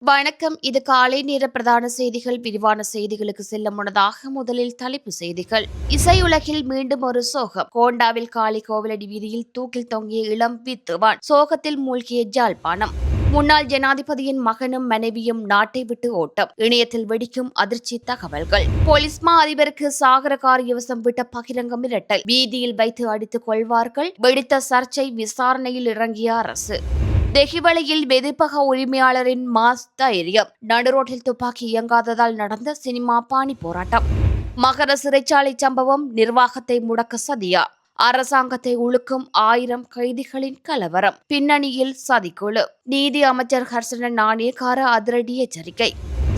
வணக்கம். இது காலை நேர பிரதான செய்திகள். விரிவான செய்திகளுக்கு செல்ல முன்னதாக முதலில் தலைப்பு செய்திகள். இசையுலகில் மீண்டும் ஒரு சோகம். கோண்டாவில் காளி கோவிலடி வீதியில் தூக்கில் தொங்கிய இளம் வித்துவான். சோகத்தில் மூழ்கிய ஜாழ்ப்பாணம். முன்னாள் ஜனாதிபதியின் மகனும் மனைவியும் நாட்டை விட்டு ஓட்டம். இணையத்தில் வெடிக்கும் அதிர்ச்சி தகவல்கள். போலீஸ் மா அதிபருக்கு சாகர காரியவசம் விட்ட பகிரங்க மிரட்டல். வீதியில் வைத்து அடித்துக் கொள்வார்கள். வெடித்த சர்ச்சை. விசாரணையில் இறங்கிய அரசு. தெஹிவளையில் வெதிப்பக உரிமையாளரின் மாஸ் தைரியம். நடுரோட்டில் துப்பாக்கி இயங்காததால் நடந்த சினிமா பாணி போராட்டம். மகர சிறைச்சாலை சம்பவம். நிர்வாகத்தை முடக்க சதியா? அரசாங்கத்தை உழுக்கும் 1000 கைதிகளின் கலவரம். பின்னணியில் சதிக்குழு. நீதி அமைச்சர் ஹர்ஷன நாணயக்கார அதிரடி எச்சரிக்கை.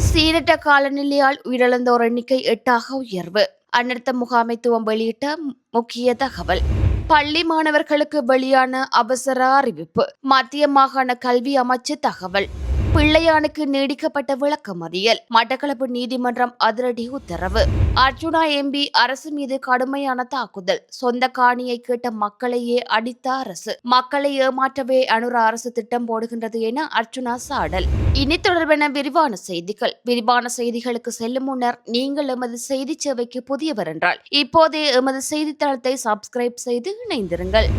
சீரற்ற காலநிலையால் உயிரிழந்தோர் எண்ணிக்கை 8ஆக உயர்வு. அனர்த்த முகாமைத்துவம் வெளியிட்ட முக்கிய தகவல். பள்ளி மாணவர்களுக்கு வெளியான அவசர அறிவிப்பு. மத்திய மாகாண கல்வி அமைச்சு தகவல். பிள்ளையானுக்கு நீடிக்கப்பட்ட விளக்கமறியல். மட்டக்களப்பு நீதிமன்றம் அதிரடி உத்தரவு. அர்ஜுனா எம்பி அரசு மீது கடுமையான தாக்குதல். சொந்த காணியை கேட்ட மக்களையே அடித்த அரசு. மக்களை ஏமாற்றவே அனுர அரசு திட்டம் போடுகின்றது என அர்ஜுனா சாடல். இனி தொடர்பான விரிவான செய்திகள். விரிவான செய்திகளுக்கு செல்லும் முன்னர் நீங்கள் எமது செய்தி சேவைக்கு புதியவர் என்றால் இப்போதே எமது செய்தித்தளத்தை சப்ஸ்கிரைப் செய்து இணைந்திருங்கள்.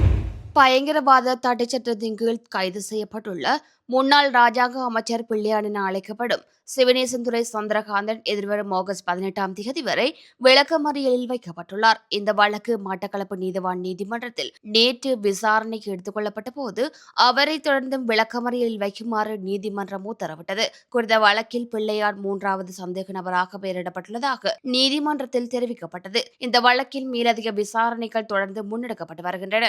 பயங்கரவாத தடைச்சட்டத்தின் கீழ் கைது செய்யப்பட்டுள்ள முன்னாள் ராஜாங்க அமைச்சர் பிள்ளையான் என அழைக்கப்படும் சிவனேசன்துறை சந்திரகாந்தன் எதிர்வரும் ஆகஸ்ட் 18ஆம் தேதி வரை விளக்கமறியலில் வைக்கப்பட்டுள்ளார். இந்த வழக்கு மட்டக்களப்பு நீதிவான் நீதிமன்றத்தில் நேற்று விசாரணைக்கு எடுத்துக் கொள்ளப்பட்ட போது அவரை தொடர்ந்தும் விளக்கமறியலில் வைக்குமாறு நீதிமன்றம் உத்தரவிட்டது. குறித்த வழக்கில் பிள்ளையான் 3வது சந்தேக நபராக பெயரிடப்பட்டுள்ளதாக நீதிமன்றத்தில் தெரிவிக்கப்பட்டது. இந்த வழக்கில் மேலதிக விசாரணைகள் தொடர்ந்து முன்னெடுக்கப்பட்டு வருகின்றன.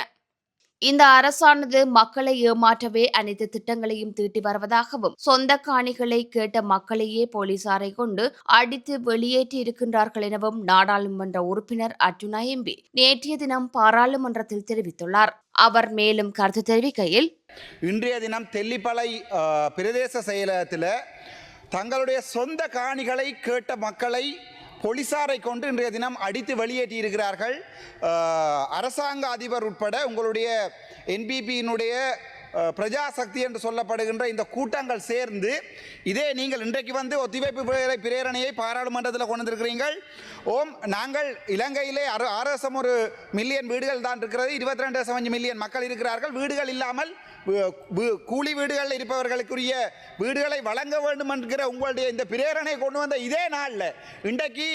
இந்த அரசானது மக்களை ஏமாற்றவே அனைத்து திட்டங்களையும் தீட்டி வருவதாகவும் சொந்த காணிகளை கேட்ட மக்களையே போலீசாரை கொண்டு அடித்து வெளியேற்றி இருக்கின்றார்கள் எனவும் நாடாளுமன்ற உறுப்பினர் அர்ஜுனா எம்பி நேற்றைய தினம் பாராளுமன்றத்தில் தெரிவித்துள்ளார். அவர் மேலும் கருத்து தெரிவிக்கையில், இன்றைய தினம் தெல்லிப்பளை பிரதேச செயலகத்தில் தங்களுடைய சொந்த காணிகளை கேட்ட மக்களை போலீசாரை கொண்டு இன்றைய தினம் அடித்து வெளியேற்றி இருக்கிறார்கள். அரசாங்க அதிபர் உட்பட உங்களுடைய என்பிபியினுடைய பிரஜாசக்தி என்று சொல்லப்படுகின்ற இந்த கூட்டங்கள் சேர்ந்து இதே நீங்கள் இன்றைக்கு வந்து ஒத்திவைப்பு பிரேரணையை பாராளுமன்றத்தில் கொண்டு வந்திருக்கிறீர்கள். நாங்கள் இலங்கையிலே 6 மில்லியன் வீடுகள் தான் இருக்கிறது. 22.5 மில்லியன் மக்கள் இருக்கிறார்கள். வீடுகள் இல்லாமல் கூலி வீடுகளில் இருப்பவர்களுக்குரிய வீடுகளை வழங்க வேண்டும் என்கிற உங்களுடைய இந்த பிரேரணை கொண்டு வந்த இதே நாளில் இன்றைக்கு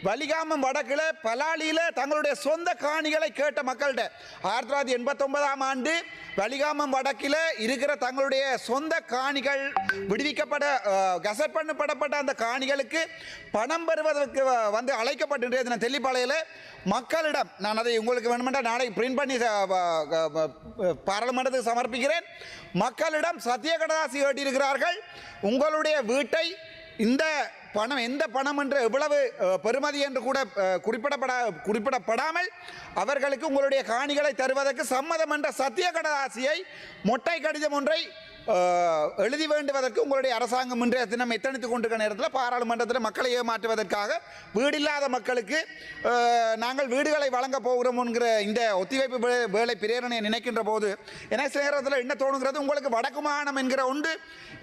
வலிகாமம் வடக்கில் பலாலியில் தங்களுடைய சொந்த காணிகளை கேட்ட மக்கள்கிட்ட 1989ஆம் ஆண்டு வலிகாமம் வடக்கில் இருக்கிற தங்களுடைய சொந்த காணிகள் விடுவிக்கப்பட கசட் பண்ணப்பட்ட அந்த காணிகளுக்கு பணம் பெறுவதற்கு வந்து அழைக்கப்பட்டு தெல்லிப்பாளையில் மக்களிடம் நான் அதை உங்களுக்கு வேணுமென்றால் நாளைக்கு பிரிண்ட் பண்ணி பாராளுமன்றத்துக்கு சமர்ப்பிக்கிறேன். மக்களிடம் சத்திய கடதாசி கேட்டிருக்கிறார்கள். உங்களுடைய வீட்டை இந்த பணம் எந்த பணம் என்று எவ்வளவு பெறுமதி என்று கூட குறிப்பிடப்படாமல் அவர்களுக்கு உங்களுடைய காணிகளை தருவதற்கு சம்மதம் என்ற சத்திய கடதாசியை மொட்டை கடிதம் ஒன்றை எழுதி வேண்டுவதற்கு உங்களுடைய அரசாங்கம் இன்றைய தினம் எத்தனித்துக் கொண்டிருக்கிற நேரத்தில் பாராளுமன்றத்தில் மக்களை ஏமாற்றுவதற்காக வீடில்லாத மக்களுக்கு நாங்கள் வீடுகளை வழங்கப் போகிறோம் என்கிற இந்த ஒத்திவைப்பு வேலை பிரேரணையை நினைக்கின்ற போது எனக்கு சில நேரத்தில் என்ன தோணுகிறது, உங்களுக்கு வடக்கு மாகாணம் என்கிற ஒன்று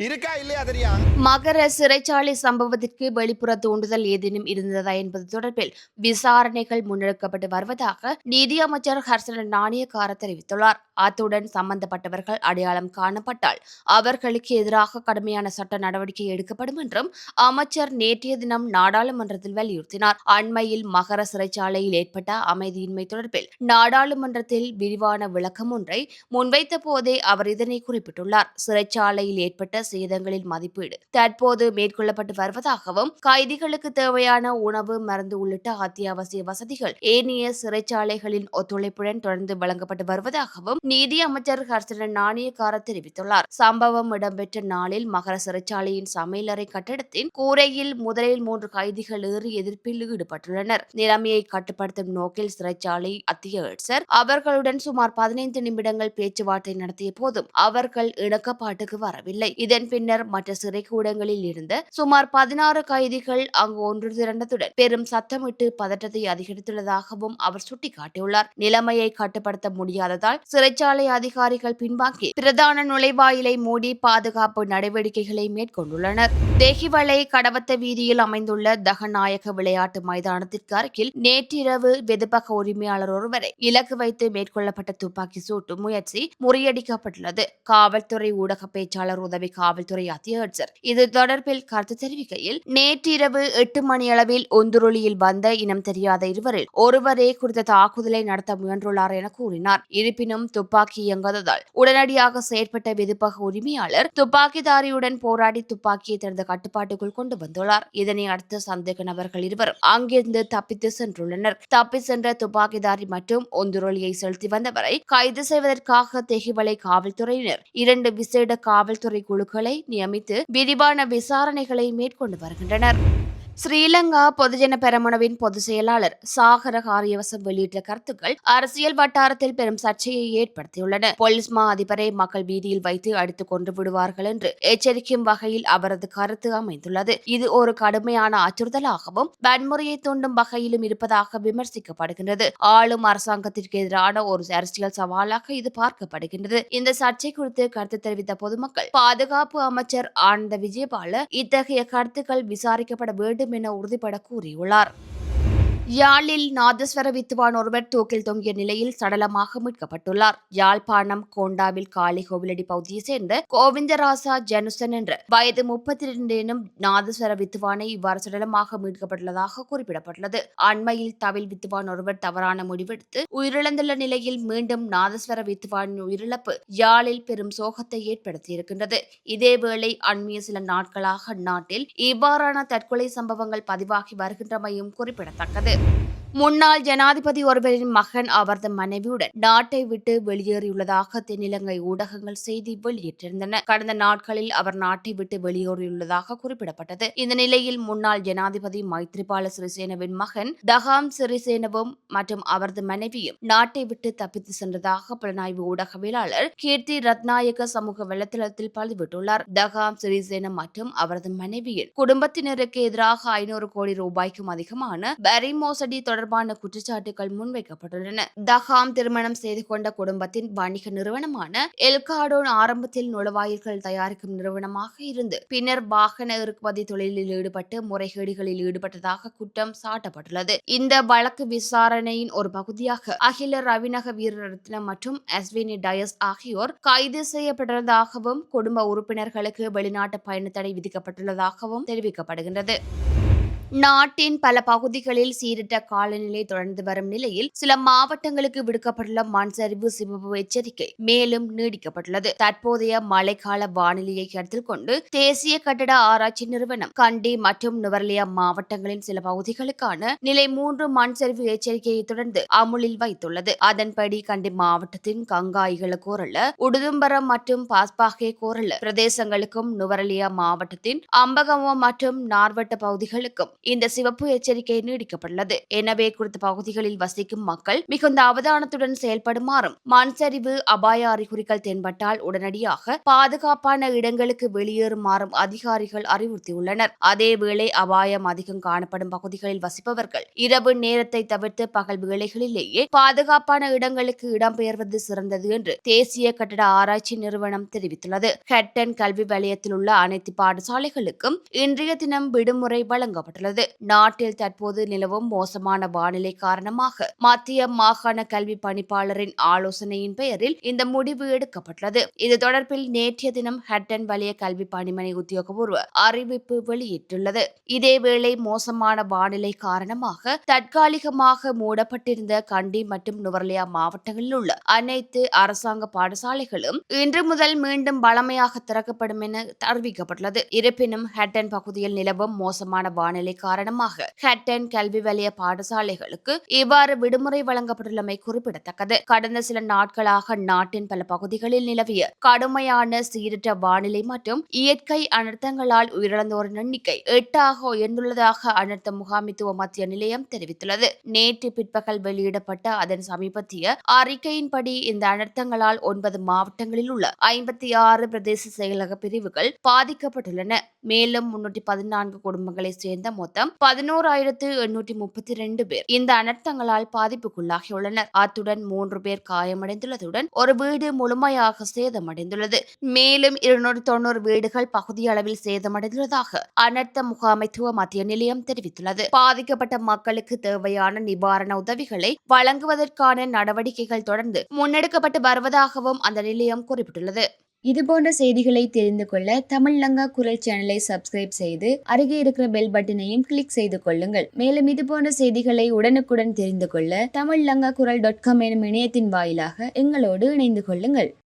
இருக்கா இல்லையா தெரியா? மகர சிறைச்சாலை சம்பவத்திற்கு வெளிப்புற தூண்டுதல் ஏதேனும் இருந்ததா என்பது தொடர்பில் விசாரணைகள் முன்னெடுக்கப்பட்டு வருவதாக நீதி அமைச்சர் ஹர்ஷன நாணயக்கார தெரிவித்துள்ளார். அத்துடன் சம்பந்தப்பட்டவர்கள் அடையாளம் காணப்பட்டால் அவர்களுக்கு எதிராக கடுமையான சட்ட நடவடிக்கை எடுக்கப்படும் என்றும் அமைச்சர் நேற்றைய தினம் நாடாளுமன்றத்தில் வலியுறுத்தினார். அண்மையில் மகர சிறைச்சாலையில் ஏற்பட்ட அமைதியின்மை தொடர்பில் நாடாளுமன்றத்தில் விரிவான விளக்கம் ஒன்றை முன்வைத்த போதே அவர் இதனை குறிப்பிட்டுள்ளார். சிறைச்சாலையில் ஏற்பட்ட சேதங்களின் மதிப்பீடு தற்போது மேற்கொள்ளப்பட்டு வருவதாகவும் கைதிகளுக்கு தேவையான உணவு, மருந்து உள்ளிட்ட அத்தியாவசிய வசதிகள் ஏனைய சிறைச்சாலைகளின் ஒத்துழைப்புடன் தொடர்ந்து வழங்கப்பட்டு வருவதாகவும் நீதி அமைச்சர் ஹர்ஷன நாணயக்கார தெரிவித்துள்ளார். சம்பவம் இடம்பெற்ற நாளில் மகர சிறைச்சாலையின் சமையலறை கட்டடத்தின் கூரையில் முதலில் 3 கைதிகள் ஏறி எதிர்ப்பில் ஈடுபட்டுள்ளனர். நிலைமையை கட்டுப்படுத்தும் நோக்கில் சிறைச்சாலை அத்தியட்சர் அவர்களுடன் சுமார் 15 நிமிடங்கள் பேச்சுவார்த்தை நடத்திய போதும் அவர்கள் இணக்கப்பாட்டுக்கு வரவில்லை. இதன் பின்னர் மற்ற சிறைக்கூடங்களில் இருந்த சுமார் 16 கைதிகள் அங்கு ஒன்று திரண்டதுடன் பெரும் சத்தமிட்டு பதற்றத்தை அதிகரித்துள்ளதாகவும் அவர் சுட்டிக்காட்டியுள்ளார். நிலைமையை கட்டுப்படுத்த முடியாததால் சிறைச்சாலை அதிகாரிகள் பின்வாங்கி பிரதான நுழைவாயிலை வாயிலை மூடி பாதுகாப்பு நடவடிக்கைகளை மேற்கொண்டுள்ளனர். தேகிவளை கடவத்த வீதியில் அமைந்துள்ள தகநாயக்க விளையாட்டு மைதானத்திற்கு அருகில் நேற்றிரவு வெதுப்பக உரிமையாளர் ஒருவரை இலக்கு வைத்து மேற்கொள்ளப்பட்ட துப்பாக்கி சூட்டு முயற்சி முறியடிக்கப்பட்டுள்ளது. காவல்துறை ஊடக பேச்சாளர் உதவி காவல்துறை அத்தியட்சர் இது தொடர்பில் கருத்து தெரிவிக்கையில், நேற்றிரவு 8 மணியளவில் ஒந்துருளியில் வந்த இனம் தெரியாத இருவரில் ஒருவரே குறித்த தாக்குதலை நடத்த முயன்றுள்ளார் என கூறினார். இருப்பினும் துப்பாக்கி இயங்காததால் உடனடியாக செயற்பட்ட வெதுப்பக உரிமையாளர் துப்பாக்கிதாரியுடன் போராடி துப்பாக்கியை தனது கட்டுப்பாட்டுக்குள் கொண்டு வந்துள்ளார். இதனை அடுத்து சந்தேக நபர்கள் இருவரும் அங்கிருந்து தப்பித்து சென்றுள்ளனர். தப்பி சென்ற துப்பாக்கிதாரி மற்றும் ஒந்துருளியை செலுத்தி வந்தவரை கைது செய்வதற்காக தெஹிவளை காவல்துறையினர் 2 விசேட காவல்துறை குழுக்களை நியமித்து விரிவான விசாரணைகளை மேற்கொண்டு வருகின்றனர். ஸ்ரீலங்கா பொதுஜன பெரமுனவின் பொதுச் செயலாளர் சாகர காரியவசம் வெளியிட்ட கருத்துக்கள் அரசியல் வட்டாரத்தில் பெரும் சர்ச்சையை ஏற்படுத்தியுள்ளன. போலீஸ் மா அதிபரை மக்கள் வீதியில் வைத்து அடித்துக் கொண்டு விடுவார்கள் என்று எச்சரிக்கும் வகையில் அவரது கருத்து அமைந்துள்ளது. இது ஒரு கடுமையான அச்சுறுத்தலாகவும் வன்முறையை தூண்டும் வகையிலும் இருப்பதாக விமர்சிக்கப்படுகின்றது. ஆளும் அரசாங்கத்திற்கு எதிரான ஒரு அரசியல் சவாலாக இது பார்க்கப்படுகின்றது. இந்த சர்ச்சை குறித்து கருத்து தெரிவித்த பொதுமக்கள் பாதுகாப்பு அமைச்சர் ஆனந்த விஜயபால இத்தகைய கருத்துக்கள் விசாரிக்கப்பட வேண்டும் என உறுதிபட கூறியுள்ளார். யாழில் நாதஸ்வர வித்துவான் ஒருவர் தூக்கில் தொங்கிய நிலையில் சடலமாக மீட்கப்பட்டுள்ளார். யாழ்ப்பாணம் கோண்டாவில் காளி கோவிலடி பகுதியை சேர்ந்த கோவிந்தராசா ஜனுசன் என்ற வயது 32 எனும் நாதஸ்வர வித்துவானை இவ்வாறு சடலமாக மீட்கப்பட்டுள்ளதாக குறிப்பிடப்பட்டுள்ளது. அண்மையில் தவில் வித்துவான் ஒருவர் தவறான முடிவெடுத்து உயிரிழந்துள்ள நிலையில் மீண்டும் நாதஸ்வர வித்துவானின் உயிரிழப்பு யாழில் பெரும் சோகத்தை ஏற்படுத்தியிருக்கின்றது. இதேவேளை அண்மைய சில நாட்களாக நாட்டில் இவ்வாறான தற்கொலை சம்பவங்கள் பதிவாகி வருகின்றமையும் குறிப்பிடத்தக்கது. முன்னாள் ஜனாதிபதி ஒருவரின் மகன் அவரது மனைவியுடன் நாட்டை விட்டு வெளியேறியுள்ளதாக தென்னிலங்கை ஊடகங்கள் செய்தி வெளியிட்டிருந்தன. கடந்த நாட்களில் அவர் நாட்டை விட்டு வெளியேறியுள்ளதாக குறிப்பிடப்பட்டது. இந்த நிலையில் முன்னாள் ஜனாதிபதி மைத்ரிபால சிறிசேனவின் மகன் தகாம் சிறிசேனவும் மற்றும் அவரது மனைவியும் நாட்டை விட்டு தப்பித்து சென்றதாக புலனாய்வு ஊடகவியலாளர் கீர்த்தி ரத்நாயக்க சமூக வலைதளத்தில் பதிவிட்டுள்ளார். தகாம் சிறிசேன மற்றும் அவரது மனைவியின் குடும்பத்தினருக்கு எதிராக 500 கோடி ரூபாய்க்கும் அதிகமான வரி மோசடி தொடர்பான குற்றச்சாட்டுகள் முன்வைக்கப்பட்டுள்ளன. தகாம் திருமணம் செய்து கொண்ட குடும்பத்தின் வணிக நிறுவனமான எல்காடோன் ஆரம்பத்தில் நுழைவாயில்கள் தயாரிக்கும் நிறுவனமாக இருந்து பின்னர் வாகன இறக்குமதி தொழிலில் ஈடுபட்டு முறைகேடுகளில் ஈடுபட்டதாக குற்றம் சாட்டப்பட்டுள்ளது. இந்த வழக்கு விசாரணையின் ஒரு பகுதியாக அகில ரவிநக வீரரத்னம் மற்றும் அஸ்வினி டயஸ் ஆகியோர் கைது செய்யப்பட்டுள்ளதாகவும் குடும்ப உறுப்பினர்களுக்கு வெளிநாட்டு பயண தடை விதிக்கப்பட்டுள்ளதாகவும் தெரிவிக்கப்படுகின்றது. நாட்டின் பல பகுதிகளில் சீரற்ற காலநிலை தொடர்ந்து வரும் நிலையில் சில மாவட்டங்களுக்கு விடுக்கப்பட்டுள்ள மண் சரிவு சிவப்பு எச்சரிக்கை மேலும் நீடிக்கப்பட்டுள்ளது. தற்போதைய மழைக்கால வானிலையை கருத்தில் கொண்டு தேசிய கட்டட ஆராய்ச்சி நிறுவனம் கண்டி மற்றும் நுவரெலியா மாவட்டங்களின் சில பகுதிகளுக்கான நிலை 3 மண் சரிவு எச்சரிக்கையை தொடர்ந்து அமுலில் வைத்துள்ளது. அதன்படி கண்டி மாவட்டத்தின் கங்காயிகள கோரள, உடுதும்பரம் மற்றும் பாஸ்பாகே கோரள பிரதேசங்களுக்கும் நுவரெலியா மாவட்டத்தின் அம்பகமோ மற்றும் நார்வட்ட பகுதிகளுக்கும் இந்த சிவப்பு எச்சரிக்கை நீடிக்கப்பட்டுள்ளது. எனவே குறித்த பகுதிகளில் வசிக்கும் மக்கள் மிகுந்த அவதானத்துடன் செயல்படுமாறும், மண் சரிவு அபாய அறிகுறிகள் தென்பட்டால் உடனடியாக பாதுகாப்பான இடங்களுக்கு வெளியேறுமாறும் அதிகாரிகள் அறிவுறுத்தியுள்ளனர். அதேவேளை அபாயம் அதிகம் காணப்படும் பகுதிகளில் வசிப்பவர்கள் இரவு நேரத்தை தவிர்த்து பகல் வேளைகளிலேயே பாதுகாப்பான இடங்களுக்கு இடம்பெயர்வது சிறந்தது என்று தேசிய கட்டட ஆராய்ச்சி நிறுவனம் தெரிவித்துள்ளது. ஹட்டன் கல்வி வலயத்தில் உள்ள அனைத்து பாடசாலைகளுக்கும் இன்றைய தினம் விடுமுறை வழங்கப்பட்டுள்ளது. நாட்டில் தற்போது நிலவும் மோசமான வானிலை காரணமாக மத்திய மாகாண கல்வி பணிப்பாளரின் ஆலோசனையின் பெயரில் இந்த முடிவு எடுக்கப்பட்டுள்ளது. இது தொடர்பில் நேற்றைய தினம் ஹட்டன் வலய கல்வி பணிமனை உத்தியோகபூர்வ அறிவிப்பு வெளியிட்டுள்ளது. இதேவேளை மோசமான வானிலை காரணமாக தற்காலிகமாக மூடப்பட்டிருந்த கண்டி மற்றும் நுவரெலியா மாவட்டங்களில் உள்ள அனைத்து அரசாங்க பாடசாலைகளும் இன்று முதல் மீண்டும் வழமையாக திறக்கப்படும் என அறிவிக்கப்பட்டுள்ளது. இருப்பினும் ஹட்டன் பகுதியில் நிலவும் மோசமான வானிலை காரணமாக ஹட்டன் கல்வி வலய பாடசாலைகளுக்கு இவ்வாறு விடுமுறை வழங்கப்பட்டுள்ளமை குறிப்பிடத்தக்கது. கடந்த சில நாட்களாக நாட்டின் பல பகுதிகளில் நிலவிய கடுமையான சீரற்ற வானிலை மற்றும் இயற்கை அனர்த்தங்களால் உயிரிழந்தோரின் எண்ணிக்கை 8 ஆக உயர்ந்துள்ளதாக அனர்த்த முகாமித்துவ மத்திய நிலையம் தெரிவித்துள்ளது. நேற்று பிற்பகல் வெளியிடப்பட்ட அதன் சமீபத்திய அறிக்கையின்படி இந்த அனர்த்தங்களால் 9 மாவட்டங்களில் உள்ள 56 பிரதேச செயலக பிரிவுகள் பாதிக்கப்பட்டுள்ளன. மேலும் 314 குடும்பங்களை சேர்ந்த மொத்தம் 11,832 பேர் இந்த அனர்த்தங்களால் பாதிப்புக்குள்ளாகியுள்ளனர். அத்துடன் 3 பேர் காயமடைந்துள்ளதுடன் ஒரு வீடு முழுமையாக சேதமடைந்துள்ளது. மேலும் 290 வீடுகள் பகுதியளவில் சேதமடைந்துள்ளதாக அனர்த்த முகாமைத்துவ மத்திய நிலையம் தெரிவித்துள்ளது. பாதிக்கப்பட்ட மக்களுக்கு தேவையான நிவாரண உதவிகளை வழங்குவதற்கான நடவடிக்கைகள் தொடர்ந்து முன்னெடுக்கப்பட்டு வருவதாகவும் அந்த நிலையம் குறிப்பிட்டுள்ளது. இதுபோன்ற செய்திகளை தெரிந்து கொள்ள தமிழ் லங்கா குரல் சேனலை சப்ஸ்கிரைப் செய்து அருகே இருக்கிற பெல் பட்டனையும் கிளிக் செய்து கொள்ளுங்கள். மேலும் இதுபோன்ற செய்திகளை உடனுக்குடன் தெரிந்து கொள்ள தமிழ்லங்காகுரல்.com எனும் இணையத்தின் வாயிலாக எங்களோடு இணைந்து கொள்ளுங்கள்.